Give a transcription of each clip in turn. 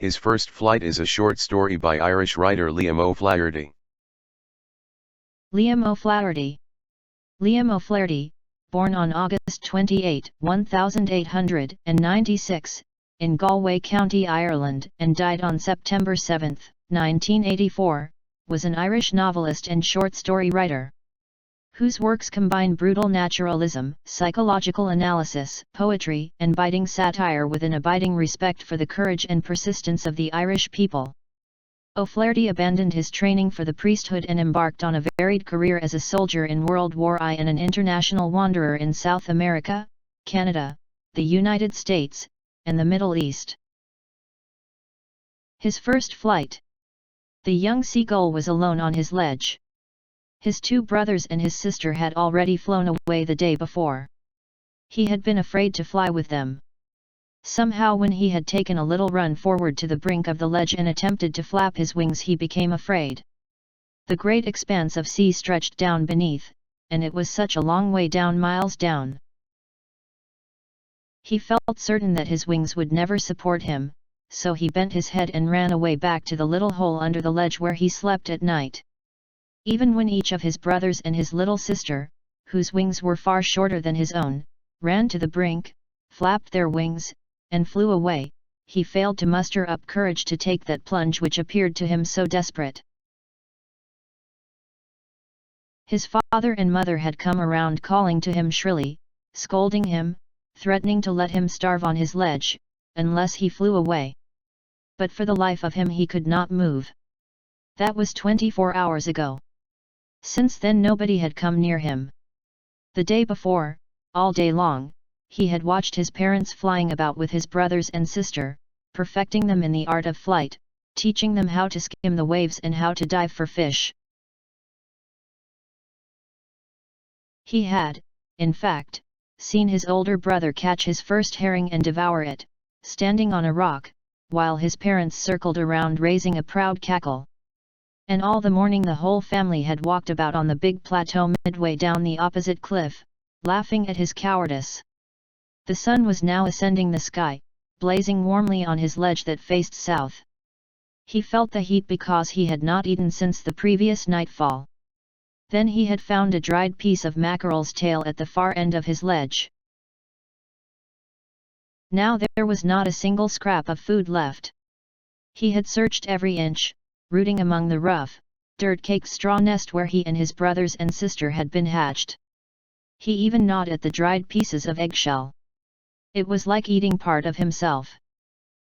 His First Flight is a short story by Irish writer Liam O'Flaherty. Liam O'Flaherty. Liam O'Flaherty, born on August 28, 1896, in Galway, County Ireland, and died on September 7, 1984, was an Irish novelist and short story writer, whose works combine brutal naturalism, psychological analysis, poetry, and biting satire with an abiding respect for the courage and persistence of the Irish people. O'Flaherty abandoned his training for the priesthood and embarked on a varied career as a soldier in World War I and an international wanderer in South America, Canada, the United States, and the Middle East. His first flight. The young Seagull was alone on his ledge. His two brothers and his sister had already flown away the day before. He had been afraid to fly with them. Somehow when he had taken a little run forward to the brink of the ledge and attempted to flap his wings, he became afraid. The great expanse of sea stretched down beneath, and it was such a long way down, miles down. He felt certain that his wings would never support him, so he bent his head and ran away back to the little hole under the ledge where he slept at night. Even when each of his brothers and his little sister, whose wings were far shorter than his own, ran to the brink, flapped their wings, and flew away, he failed to muster up courage to take that plunge which appeared to him so desperate. His father and mother had come around calling to him shrilly, scolding him, threatening to let him starve on his ledge, unless he flew away. But for the life of him he could not move. That was 24 hours ago. Since then nobody had come near him. The day before, all day long, he had watched his parents flying about with his brothers and sister, perfecting them in the art of flight, teaching them how to skim the waves and how to dive for fish. He had, in fact, seen his older brother catch his first herring and devour it, standing on a rock, while his parents circled around raising a proud cackle. And all the morning the whole family had walked about on the big plateau midway down the opposite cliff, laughing at his cowardice. The sun was now ascending the sky, blazing warmly on his ledge that faced south. He felt the heat because he had not eaten since the previous nightfall. Then he had found a dried piece of mackerel's tail at the far end of his ledge. Now there was not a single scrap of food left. He had searched every inch, rooting among the rough, dirt-caked straw nest where he and his brothers and sister had been hatched. He even gnawed at the dried pieces of eggshell. It was like eating part of himself.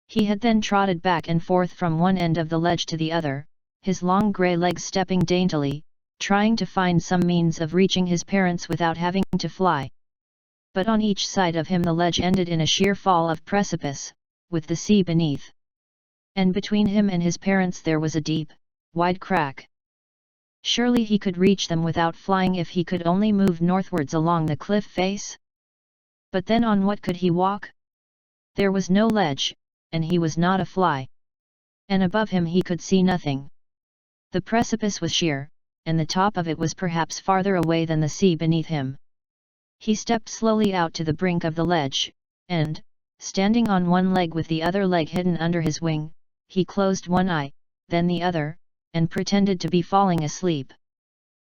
He had then trotted back and forth from one end of the ledge to the other, his long grey legs stepping daintily, trying to find some means of reaching his parents without having to fly. But on each side of him the ledge ended in a sheer fall of precipice, with the sea beneath. And between him and his parents there was a deep, wide crack. Surely he could reach them without flying if he could only move northwards along the cliff face? But then on what could he walk? There was no ledge, and he was not a fly. And above him he could see nothing. The precipice was sheer, and the top of it was perhaps farther away than the sea beneath him. He stepped slowly out to the brink of the ledge, and, standing on one leg with the other leg hidden under his wing, he closed one eye, then the other, and pretended to be falling asleep.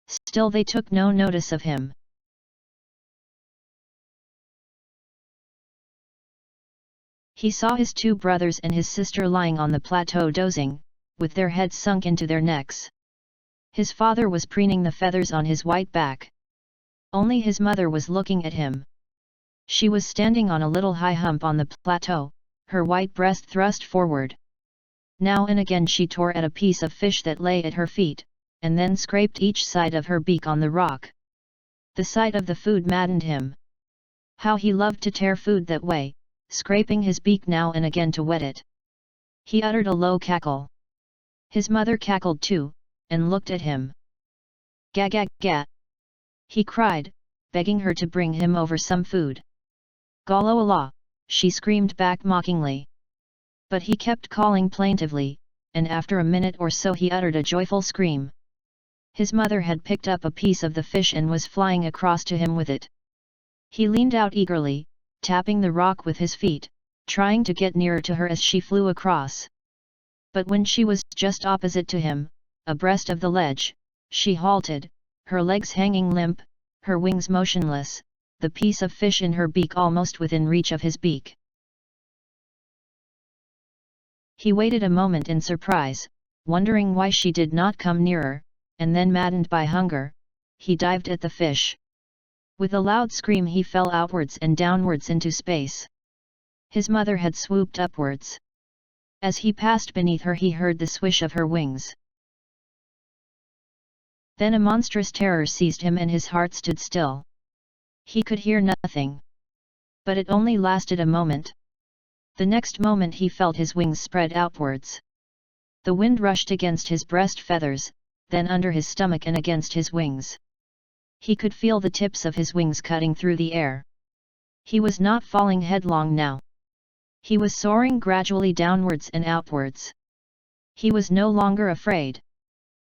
Still they took no notice of him. He saw his two brothers and his sister lying on the plateau dozing, with their heads sunk into their necks. His father was preening the feathers on his white back. Only his mother was looking at him. She was standing on a little high hump on the plateau, her white breast thrust forward. Now and again she tore at a piece of fish that lay at her feet, and then scraped each side of her beak on the rock. The sight of the food maddened him. How he loved to tear food that way, scraping his beak now and again to wet it. He uttered a low cackle. His mother cackled too, and looked at him. "Gah gah gah!" he cried, begging her to bring him over some food. "Gollo Allah!" she screamed back mockingly. But he kept calling plaintively, and after a minute or so he uttered a joyful scream. His mother had picked up a piece of the fish and was flying across to him with it. He leaned out eagerly, tapping the rock with his feet, trying to get nearer to her as she flew across. But when she was just opposite to him, abreast of the ledge, she halted, her legs hanging limp, her wings motionless, the piece of fish in her beak almost within reach of his beak. He waited a moment in surprise, wondering why she did not come nearer, and then maddened by hunger, he dived at the fish. With a loud scream he fell outwards and downwards into space. His mother had swooped upwards. As he passed beneath her he heard the swish of her wings. Then a monstrous terror seized him and his heart stood still. He could hear nothing. But it only lasted a moment. The next moment he felt his wings spread outwards. The wind rushed against his breast feathers, then under his stomach and against his wings. He could feel the tips of his wings cutting through the air. He was not falling headlong now. He was soaring gradually downwards and outwards. He was no longer afraid.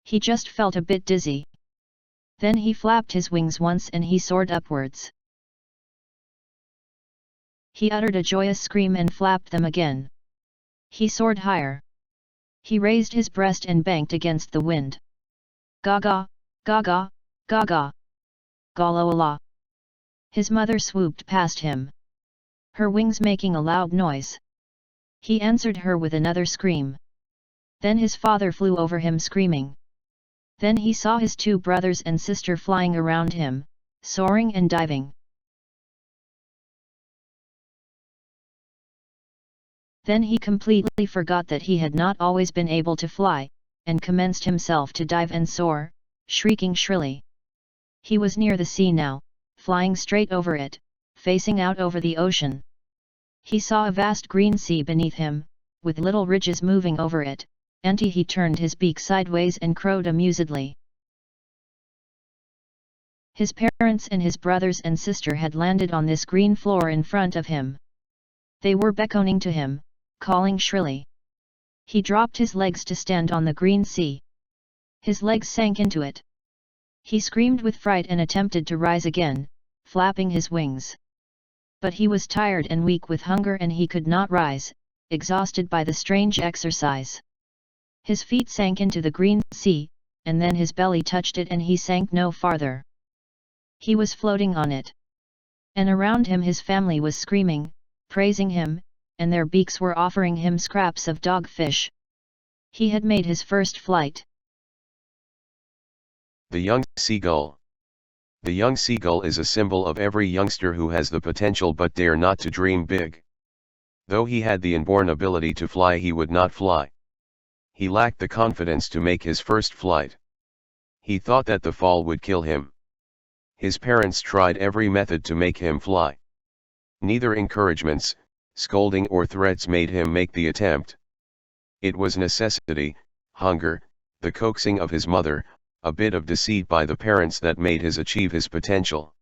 He just felt a bit dizzy. Then he flapped his wings once and he soared upwards. He uttered a joyous scream and flapped them again. He soared higher. He raised his breast and banked against the wind. Gaga, gaga, gaga. Galola. His mother swooped past him, her wings making a loud noise. He answered her with another scream. Then his father flew over him screaming. Then he saw his two brothers and sister flying around him, soaring and diving. Then he completely forgot that he had not always been able to fly, and commenced himself to dive and soar, shrieking shrilly. He was near the sea now, flying straight over it, facing out over the ocean. He saw a vast green sea beneath him, with little ridges moving over it, and he turned his beak sideways and crowed amusedly. His parents and his brothers and sister had landed on this green floor in front of him. They were beckoning to him, calling shrilly. He dropped his legs to stand on the green sea. His legs sank into it. He screamed with fright and attempted to rise again, flapping his wings. But he was tired and weak with hunger and he could not rise, exhausted by the strange exercise. His feet sank into the green sea, and then his belly touched it and he sank no farther. He was floating on it. And around him his family was screaming, praising him, and their beaks were offering him scraps of dogfish. He had made his first flight. The young seagull. The young seagull is a symbol of every youngster who has the potential but dare not to dream big. Though he had the inborn ability to fly, he would not fly. He lacked the confidence to make his first flight. He thought that the fall would kill him. His parents tried every method to make him fly. Neither encouragements, scolding or threats made him make the attempt. It was necessity, hunger, the coaxing of his mother, a bit of deceit by the parents that made his achieve his potential.